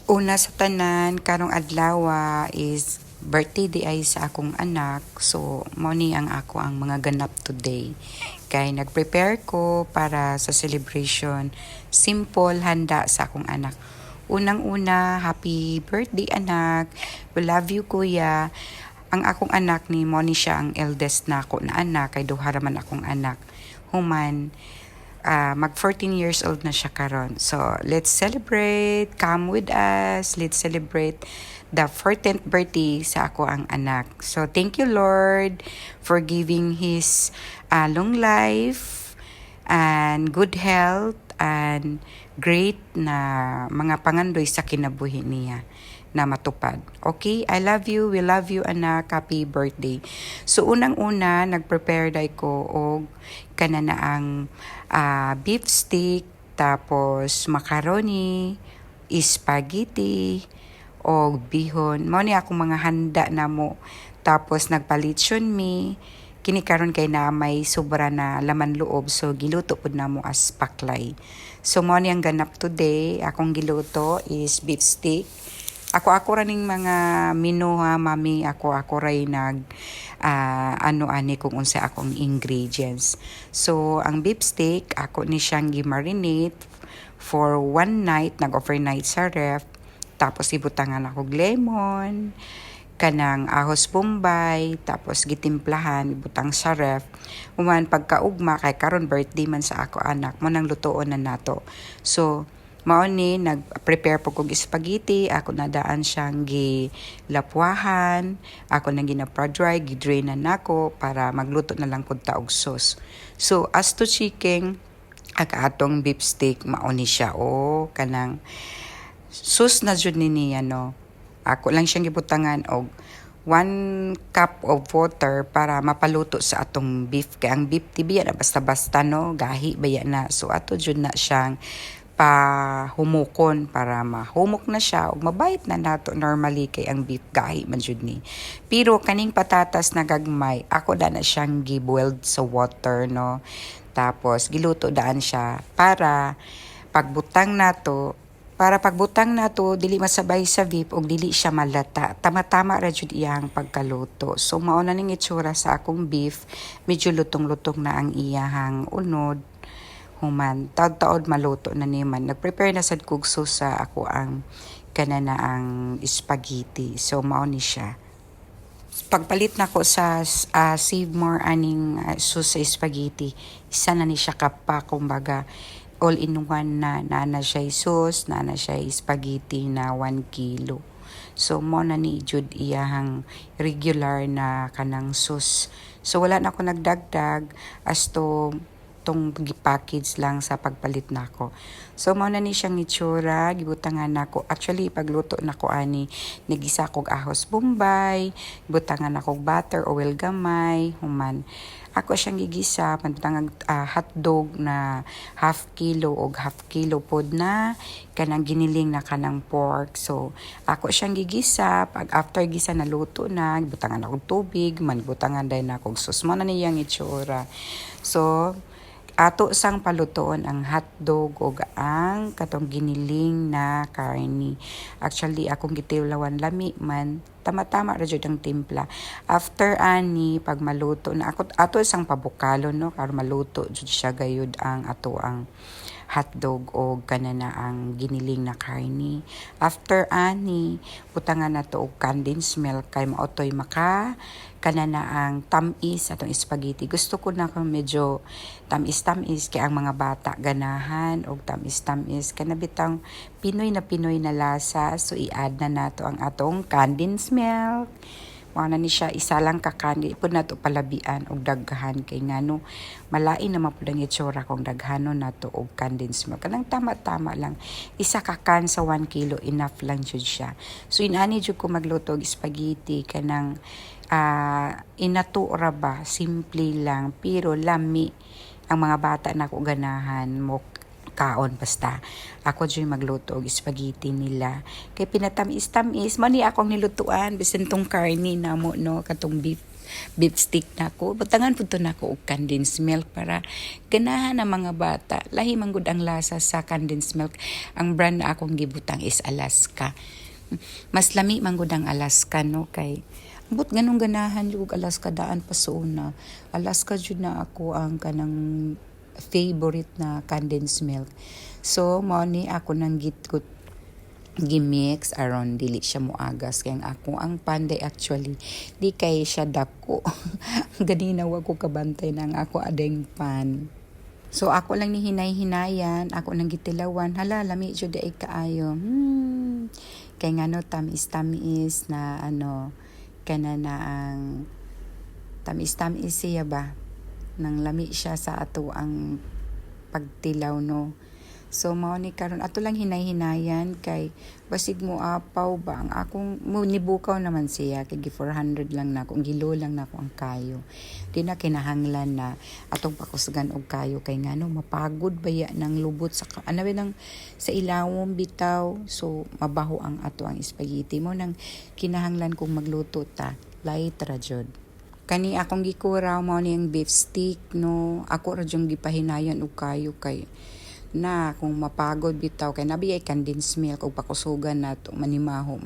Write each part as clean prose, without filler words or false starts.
Una sa tanan, karong adlaw is birthday di ay sa akong anak. So, mo ni ang ako ang mga ganap today. Kay nag-prepare ko para sa celebration. Simple handa sa akong anak. Unang-una, happy birthday anak. We love you kuya. Ang akong anak ni mo ni siya ang eldest na ako na anak. Kay duha raman akong anak. Human, mag 14 years old na siya karon. So, let's celebrate. Come with us. Let's celebrate the 14th birthday sa ako ang anak. So, thank you Lord for giving his long life and good health and great na mga pangandoy sa kinabuhi niya na matupad. Okay? I love you. We love you, anak. Happy birthday. So, unang-una, nag-prepare day ko og kanana ang beef steak, tapos macaroni, spaghetti, o bihon. Mao ni akong mga handa na mo. Tapos, nagpalitsyon mi. Kini karon kay na may sobra na laman loob, so giluto pud na mo as paklay. So mo ni ang ganap today, akong giluto is beef steak. Ako raning mga menu ha, mami, ako ray nag ano ani kung unsa akong ingredients. So ang beef steak ako ni siyang gi-marinate for one night, nag-overnight sa ref. Tapos ibutangan ako lemon, kanang ahos bombay, tapos gitimplahan, ibutang sa ref. Human pagkaugma kay karon birthday man sa ako anak mo nang lutoon na nato. So mao ni nag-prepare po kog spaghetti, ako nadaan siyang gilapwahan, ako na gina-dry, gi-drain na nako para magluto na lang pud ta og sauce. So as to chicken, atong beef steak mao ni siya kanang sauce na jud ni niya no. Ako lang siyang gibutangan og 1 cup of water para mapaluto sa atong beef. Kaya ang beef tibiya na basta-basta no, gahi baya na. So ato jud na siyang humukon para mahumok na siya ug mabait na nato normally kay ang beef gahi man jud ni. Pero kaning patatas na gagmay, ako da na siyang gi-boiled sa water no. Tapos giluto daan siya para pagbutang nato dili masabay sa beef ug dili siya malata. Tama-tama ra jud iyang pagkaluto. So mao na ning itsura sa akong beef, medyo lutong-lutong na ang iyahang unod. Human taod-taod maluto na niman. Nag-prepare na sad kog sauce sa ako ang kanana ang spaghetti. So mao ni siya. Pagpalit na ko sa Save More aning sauce sa spaghetti, isa na ni siya kapa, kumbaga all in one na siya sauce, na siya spaghetti na 1 kilo. So mo na ni jud iyahang regular na kanang sauce. So wala na ako nagdagdag as to tong gi-package lang sa pagpalit nako. So mao na ni siyang itsura, gibutangan nako. Actually pagluto nako ani nagisa kog ahos bombay, gibutangan nako butter, oil gamay, human. Ako siyang gigisa, pantang hotdog na half kilo o half kilo pod na kanang giniling na kanang pork. So ako siyang gigisa, pag after gisa na luto na, gibutangan ako tubig, manbutangan dai na kog sauce. Mo na niyang itsura. So ato sang palutoon ang hotdog o ang katong giniling na karni. Actually, akong gitilawan lami man, tama-tama ra jud ang timpla. After ani, pag maluto na, ato isang pabukalo, no? Karon maluto jud siya gayud ang ato ang hotdog o kanana ang giniling na karni. After ani, butangan na to og condensed milk kay maotoy maka kanana ang tamis atong spaghetti. Gusto ko na kung medyo tamis-tamis kay ang mga bata ganahan og tamis-tamis kana bitang Pinoy na lasa. So i-add na nato ang atong condensed milk. Mao na ni siya, isa lang kakani pud nato palabian og daghan kay ngano malain naman pud ang itsura kung daghanon nato og condensed milk. Kanang tama-tama lang, isa ka can sa 1 kilo enough lang jud siya. So inani jud ko magluto og spaghetti kanang inato ra ba, simple lang pero lami ang mga bata na ko ganahan mo kaon basta. Ako dyan magluto og spaghetti nila. Kay pinatamis-tamis, mani akong nilutuan, bisan tong karni na mo, no, katong beef beef stick nako. Butangan pud to nako og condensed milk para ganahan ng mga bata. Lahi man gud ang lasa sa condensed milk. Ang brand na akong gibutang is Alaska. Mas lami man gud ang Alaska no kay ambot ganong ganahan yung Alaska daan pa sa una. Alaska jud na ako ang kanang favorite na condensed milk. So mao ni ako nang gimix aron dili siya moagas kay ang panday actually di kay siya dako. Ganina wa ko kabantay nang ako adeng pan. So ako lang ni hinay-hinayan, ako nang gitilawan, hala lami jud ay kaayo. Kay ngano tamis na kana na ang tamis siya ba nang lami siya sa ato ang pagtilaw no. So mao ni karon ato lang hinay-hinayan kay basig mo apaw ba ang akong nibukaw naman siya kay 400 lang nako gilo lang nako ang kayo. Di na kinahanglan na atong pakusgan og kayo kay ngano mapagod baya ng lubot sa nang sa ilawom bitaw. So mabaho ang ato ang spaghetti mo nang kinahanglan kong magluto ta light ra jud. Kani akong gikuraw mao ni ang beef stick no. Ako ra jung gipahinayan og kayo kay na kung mapagod bitaw kay nabi ay condensed milk og pakusugan nato manimaho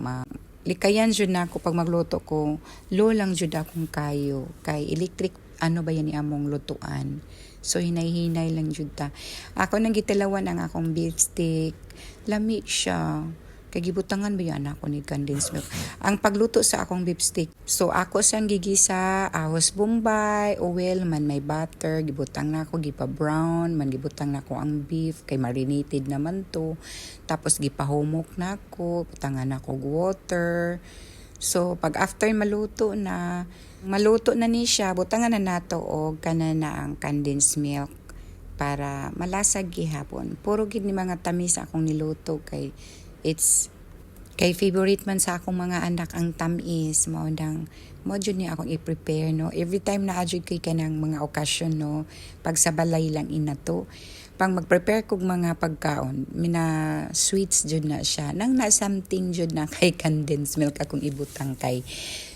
likayan jud nako pag magluto ko low lang jud akong kayo kay electric ba yan ni among lutuan. So hinay-hinay lang jud ta. Ako nang gitilawan ang akong beef stick, lami siya. Kay gibutangan ba yan ako ni condensed milk. Ang pagluto sa akong beef stick, so ako sang gigisa, ahos bombay, oil, man may butter, gibutang na ako, gipa-brown, man gibutang na ako ang beef, kay marinated naman to. Tapos gipahumok na ako, butangan na ako water. So pag after maluto na ni siya, butangan na nato og kana na ang condensed milk para malasag gihapon. Puro gid ni mga tamis akong niluto kay kay favorite man sa akong mga anak ang tamis mo jud ni akong i-prepare no every time na adjud kay kanang mga okasyon no pag sa balay lang inato pang mag-prepare kog mga pagkaon mina sweets jud na siya nang na something jud na kay condensed milk akong ibutang kay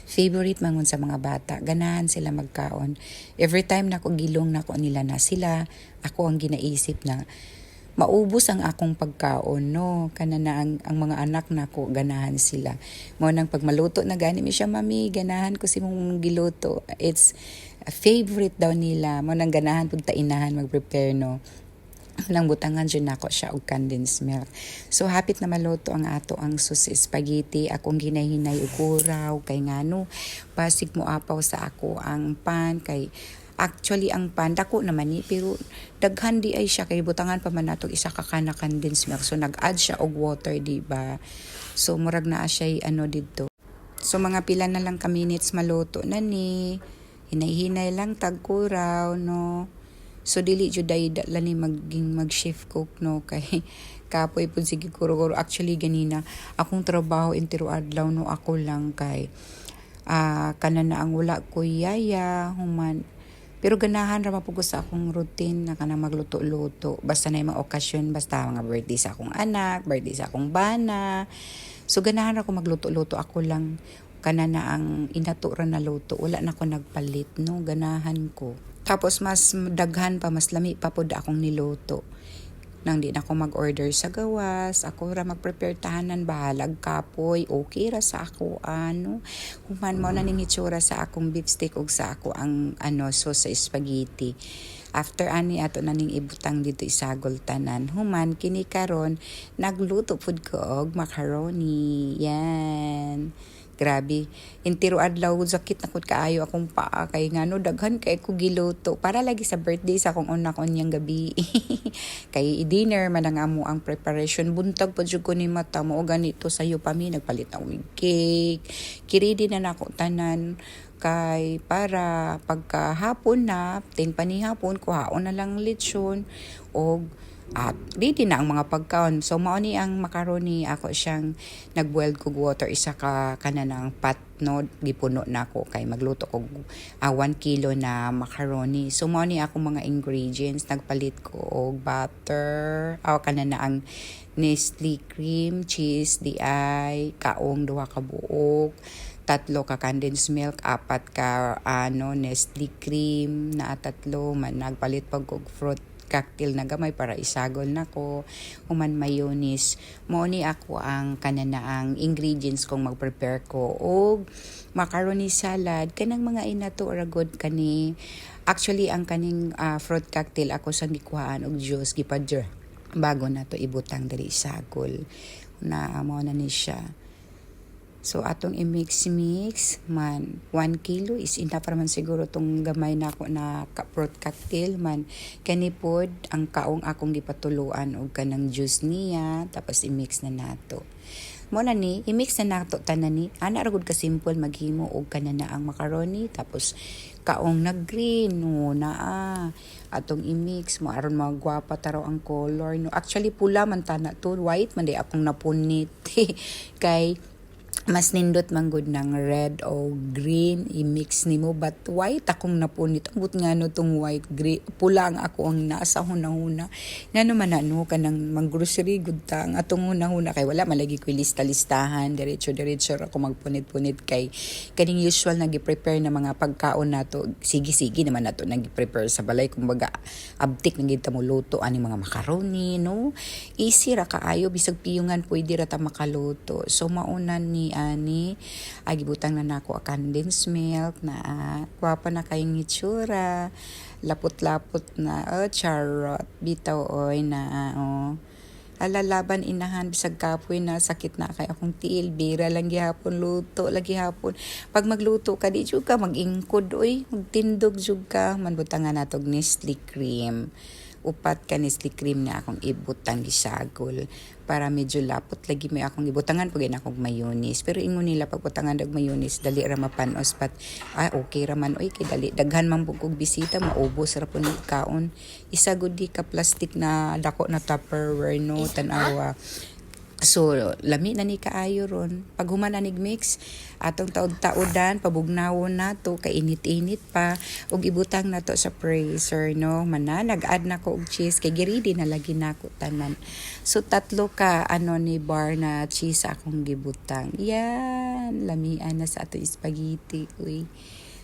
favorite mangon sa mga bata ganahan sila magkaon every time na ko gilong na ko nila na sila ako ang ginaisip na maubos ang akong pagkaon no kana na ang mga anak nako ganahan sila mo nang pag maluto na gani mi siya mami ganahan ko si mong giluto it's a favorite daw nila mo nang ganahan pud ta inahan mag-prepare no nang butangan jud nako siya og condensed milk. So hapit na maluto ang ato ang sauce spaghetti akong ginay-hinay og kuraw kay ngano pasig mo apaw sa ako ang pan kay actually ang pan dako naman ni pero daghan di ay siya kay butangan pa man nato isa ka kana condensed milk so nag-add siya og water di ba so murag na siya didto so mga pila na lang ka minutes maluto na ni hinay-hinay lang tagkuraw no so dili jud day ni mag-shift cook no kay kapoy pud sige kuro actually ganina akong trabaho entero adlaw no ako lang kay kana na ang wala ko yaya human. Pero ganahan ra mapugos sa akong routine na kanang magluto-luto. Basta na yung mga okasyon, basta mga birthday sa akong anak, birthday sa akong bana. So ganahan ra ko magluto-luto. Ako lang kana na ang inato ra na luto. Wala na ko nagpalit, no? Ganahan ko. Tapos mas daghan pa, mas lami pa pod akong niluto. Nang di na ako mag-order sa gawas, ako ra mag-prepare tahanan bahalag kapoy, okay ra sa ako human mo na ning hitsura sa akong beef stick ug sa ako ang sauce sa spaghetti. After ani ato na ning ibutang dito isagol tanan, human kini karon nagluto pud ko og macaroni. Yan. Grabe, intiro adlaw sakit na kod kaayo akong paa kay ngano daghan kay ko giluto para lagi sa birthday sa akong una konyang gabi. Kay dinner man ang amo ang preparation buntag pud jud ko ni mata mo ganito sayo pa mi nagpalit na og cake. Kiridi na nako tanan kay para pagkahapon na ting panihapon kuhaon na lang lechon og at ready na ang mga pagkaon. So mao ni ang macaroni ako siyang nagboil kog water isa ka kanang pot no gipuno nako kay magluto kog 1 kilo na macaroni. So mao ni ako mga ingredients nagpalit ko og butter kana na ang Nestle cream cheese di ay kaong 2 ka buok 3 ka condensed milk, 4 ka Nestle cream na 3 man nagpalit pag og fruit cocktail na gamay para isagol nako human mayonnaise. Mao ni ako ang kananaang ingredients kung mag-prepare ko og macaroni salad kanang mga inato ra gud kani. Actually ang kaning fruit cocktail ako sa gikuhaan og juice gipadyer bago na to ibutang diri isagol na mao na ni siya. So atong i-mix man 1 kilo is enough man siguro tong gamay nako na fruit cocktail man. Kani pod ang kaong akong gipatuluan og kanang juice niya tapos i-mix na nato. Mo na ni i-mix na nato tanan ni ana ra gud ka simple maghimo og kanana ang macaroni tapos kaong na green no na atong i-mix mo aron magwapa taro ang color no. Actually pula man tana to, white man di akong napunit kay mas nindot man gud ng red o green i-mix nimo but white akong napunit ambot nga no tong white green pula ang ako ang nasa hunahuna ngano man ano kanang mang-grocery gud ta ang atong hunahuna kay wala malagi ko lista-listahan diretso ako magpunit-punit kay kaning usual na gi-prepare na mga pagkaon nato sige naman nato nagi-prepare sa balay kumbaga abtik na gid ta mo luto ani mga macaroni no easy ra kaayo bisag piyungan pwede ra ta makaluto. So mauna ni ani agibutang na nako a condensed milk na gwapa na kayong itsura lapot-lapot na charot bitaw oy na alalaban inahan bisag kapoy na sakit na kay akong tiil bira lang gihapon luto lagi hapon pag magluto ka di jud ka mag-ingkod oy magtindog jud ka manbutangan natog Nestle cream upat ka Nestle cream na akong ibutang gisagol para medyo lapot lagi may akong ibutangan pag akong mayonnaise pero ingon nila pagbutangan dag mayonnaise dali ra mapanos but okay ra man oy kay dali daghan man bugog bisita maubos ra pud kaon isa gud di ka plastic na dako na Tupperware no tan-awa. So, lami na ni kaayo ron. Pag human na mix, atong taod-taodan, pabugnawon na to, kainit-init pa, ug ibutang na to sa freezer, no? Mana, nag-add na ko og cheese, kay giridi na lagi na ko tanan. So, 3 ka, ni bar na cheese akong gibutang. Yan, lamian na sa ato spaghetti, uy.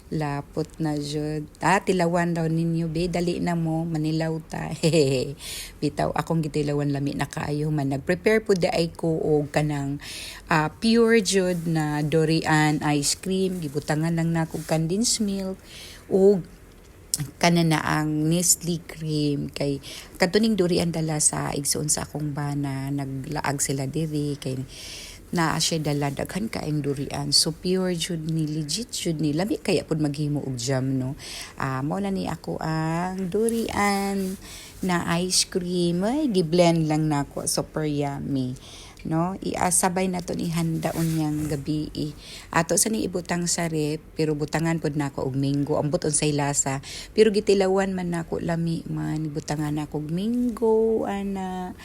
Lapot na jud. Tilawan daw ninyo be dali na mo manilaw ta. Bitaw akong gitilawan lami na kaayo man nagprepare pud ay ko og kanang pure jud na durian ice cream gibutangan lang nako condensed milk og kanana ang Nestle cream kay katuning durian dala sa igsoon sa akong bana naglaag sila diri kay na siya dala daghan kaing durian so pure jud ni legit jud ni lami kaya pud maghimo og jam no mao na ni ako ang durian na ice cream ay gi-blend lang nako super yummy no iasabay naton ihanda unyang gabi ato sa ni ibutang sa rep pero butangan pud nako og mango ambot unsay lasa pero gitilawan man nako lami man ibutangan nako og mango ana.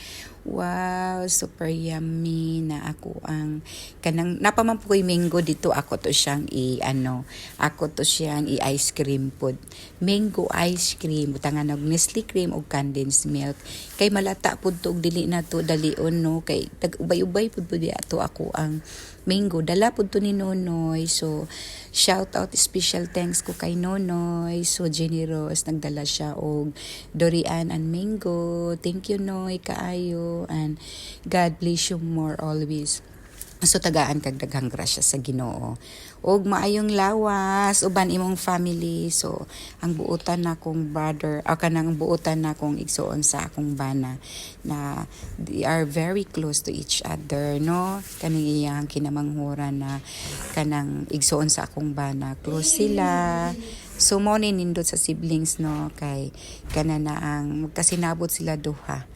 Wow, super yummy na ako ang kanang napaman po ko'y mango dito ako to siyang i-ice cream pod. Mango ice cream butangan og Nestle cream og condensed milk. Kay malata pod to og dili na to dalion no kay ubay-ubay pod ato ako ang mango dala pod to ni Nonoy. So shout out special thanks ko kay Nonoy. So generous nagdala siya og durian and mango. Thank you Noy kaayo. And God bless you more always. So tagaan kag daghang grasya sa Ginoo. Og maayong lawas uban imong family. So ang buotan na kong brother kanang buotan na kong igsuon sa akong bana na they are very close to each other no kaning iyang kinamanghuran na kanang igsuon sa akong bana close sila. So mo ni nindot sa siblings no kay kanana ang magkasinabot sila duha.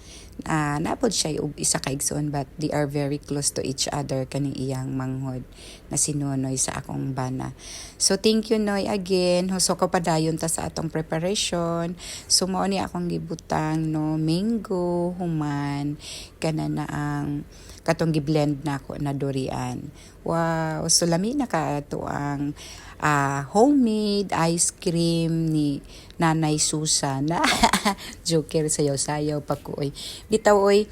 Napod siya og isa ka igsoon but they are very close to each other kaning iyang manghod na si Nonoy sa akong bana. So thank you Noy again. So kapadayon ta sa atong preparation. So mao ni akong gibutang no mango human kanana ang katong gi-blend nako na durian. Wow, so lami na ka ato ang homemade ice cream ni Nanay Susan. Joker sayaw-sayaw pa ko oy. Bitaw oy,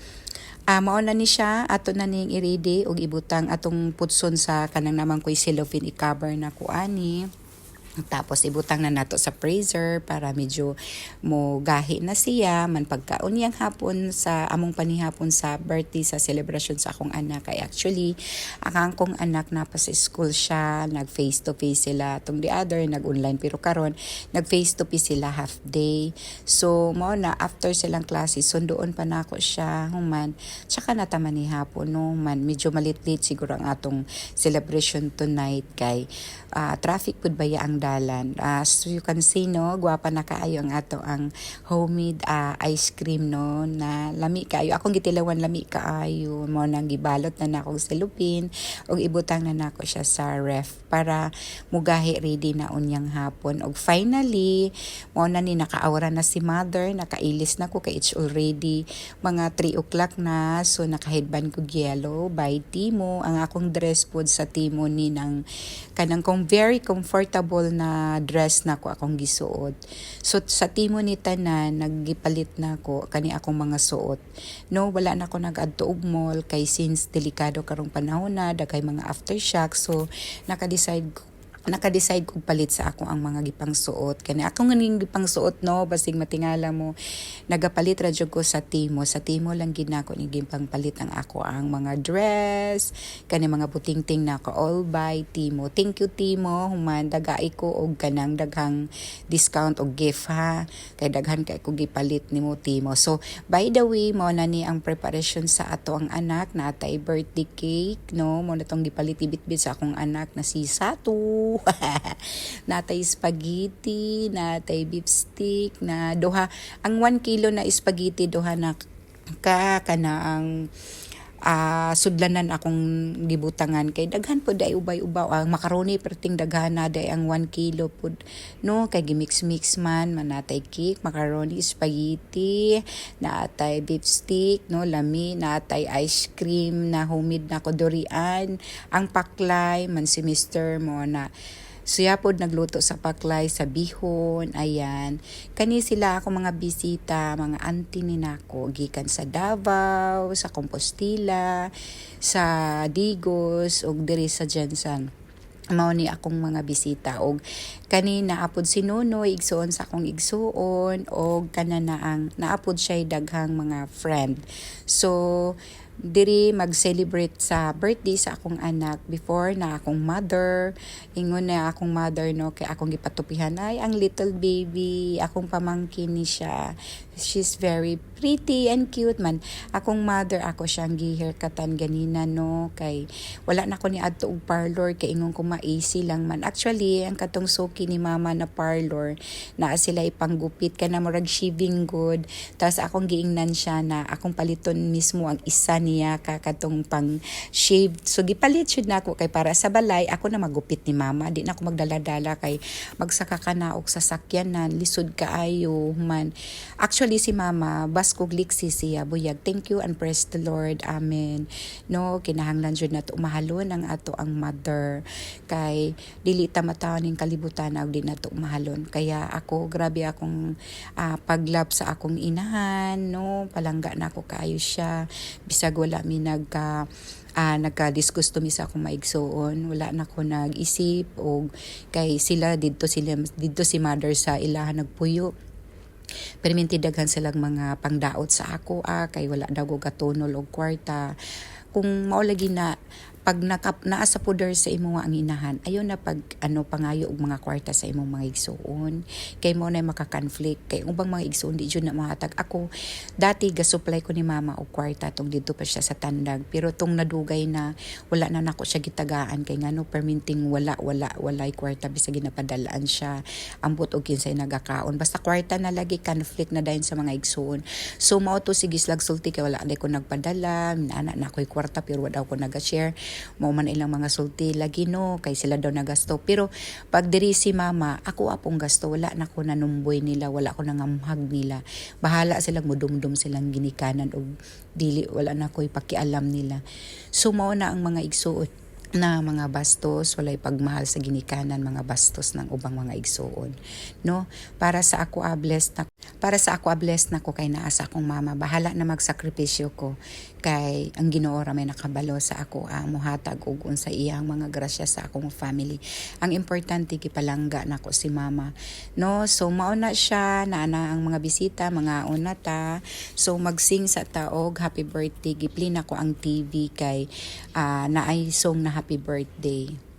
Mao na ni siya ato na ning i-ready og ibutang atong putson sa kanang naman ko'y cellophane i-cover na ko ani. Tapos ibutang na nato sa freezer para medyo mo gahi na siya man pagkaon yang hapon sa among panihapon sa birthday sa celebration sa akong anak. Kay actually ang akong anak na pa sa school siya, nag face to face sila tong the other nag online, pero karon nag face to face sila half day. So mao na after silang klase sundoon pa nako siya human, tsaka nataman ni hapon no man medyo malit-lit siguro ang atong celebration tonight kay traffic pud baya ang dalan. As you can see no, gwapa na kaayo ang ato ang homemade ice cream no na lami kaayo. Akong gitilawan lami kaayo mo nang gibalot na nakong cellophane og ibutang na nako siya sa ref para mugahi ready na unyang hapon. Og finally mo na ni nakaaura na si mother, nakailis na ko kay it's already mga 3 o'clock na, so nakaheadband ko yellow by Timo. Ang akong dress pod sa Timo ni ng kanang kong very comfortable na dress na ko akong gisuot. So sa Timo ni tanan naggipalit na ko kani akong mga suot. No, wala na ko nag-adto og mall kay since delikado karong panahon na daghay mga aftershock, so nakadecide kog palit sa ako ang mga gipang suot. Kani ako nga ning gipang suot no, basig matingala mo nagapalit ra jud ko sa Timo. Sa Timo lang gid nako ni gipang palit ang ako ang mga dress, kani mga butingting nako all by Timo. Thank you Timo, human dagai ko og kanang daghang discount og gift ha. Kay daghan kay ko gipalit nimo Timo. So by the way, mao na ni ang preparation sa ato ang anak, natay birthday cake no, mo na tong gipalit ibit-bit sa akong anak na si Satu. Natay spaghetti, natay beef stick na duha. Ang 1 kilo na spaghetti duha na kana ang sudlanan akong gibutangan kay daghan po day ubay-ubaw ang macaroni perting daghan na day ang 1 kilo pud no, kay gimix-mix man manatay cake, macaroni, spaghetti, natay beef stick no, lami, natay ice cream na homemade na ko durian, ang paklay man si Mr. mo na siya pod nagluto sa paklay sa bihon, ayan. Kani sila ako mga bisita, mga auntie ni nako, gikan sa Davao, sa Compostela, sa Digos, ug diri sa Jensen. Mao ni akong mga bisita og kanina apod si Nonoy igsuon sa akong igsuon og kana na ang naapod siya daghang mga friend. So diri mag-celebrate sa birthday sa akong anak before na akong mother, ingon na akong mother no kay akong gipatupihan ay ang little baby, akong pamangkin ni siya. She's very pretty and cute man. Akong mother ako siyang gi-haircutan ganina no kay wala na ko ni adto og parlor kay ingon ko ma-easy lang man. Actually ang katong suki ni mama na parlor na sila ipanggupit kana murag shaving good. Tas akong giingnan siya na akong paliton mismo ang isa niya katong pang shave. So gipalit syud nako kay para sa balay ako na magupit ni mama, di na ako magdala-dala kay magsaka ka na og sasakyanan, lisod kaayo man. Actually si mama baskog liksi siya buyag. Thank you and praise the Lord, amen. No, kinahanglan jud nato mahalon ang ato ang mother kay dili ta matawon ning kalibutan og di nato mahalon. Kaya ako grabe akong paglab sa akong inahan no, palangga na ako kaayo siya bisag wala mi nagka-discuss to mi sa akong maigsoon, wala na ko nag-isip og kay sila didto si mother sa ilahan nagpuyo. Perminti daghan silang mga pangdaot sa ako kay wala daw ko gatunol og kwarta. Kung mao lagi na pag naa sa puder sa imo ang inahan, ayon na pag pangayo og mga kwarta sa imong mga igsuon kay mo na maka-conflict kay ubang mga igsuon di jud na mahatag. Ako dati gasupply ko ni mama og kwarta tong dito pa siya sa tandag, pero tong nadugay na wala na nako siya gitagaan kay ngano perminting walay kwarta bisag ginapadalaan siya ambot og kinsay nagakaon, basta kwarta na lagi, conflict na dayon sa mga igsuon. So mao to sige slag sulti kay wala day ko nagpadala, ana na ko'y kwarta pero wala ko naga-share. Mao man ilang mga sulti lagi no kay sila daw nagasto, pero pag diri si mama ako apong gasto, wala na ko nanumboy nila, wala ko nangamhag nila, bahala silang mudumdum silang ginikanan og dili, wala na ko'y pakialam nila. So mao na ang mga igsuon na mga bastos, walay pagmahal sa ginikanan, mga bastos ng ubang mga igsuon, no? Para sa ako blessed na ko kay naa sa akong mama, bahala na magsakripisyo ko kay ang Ginoo ra may nakabalo sa ako mohatag og unsa iyang mga grasya sa akong family. Ang importante gipalangga nako si mama, no? So mao na siya na ang mga bisita, mga una ta. So magsing sa taog happy birthday, gipli na ko ang TV kay naay song na happy birthday.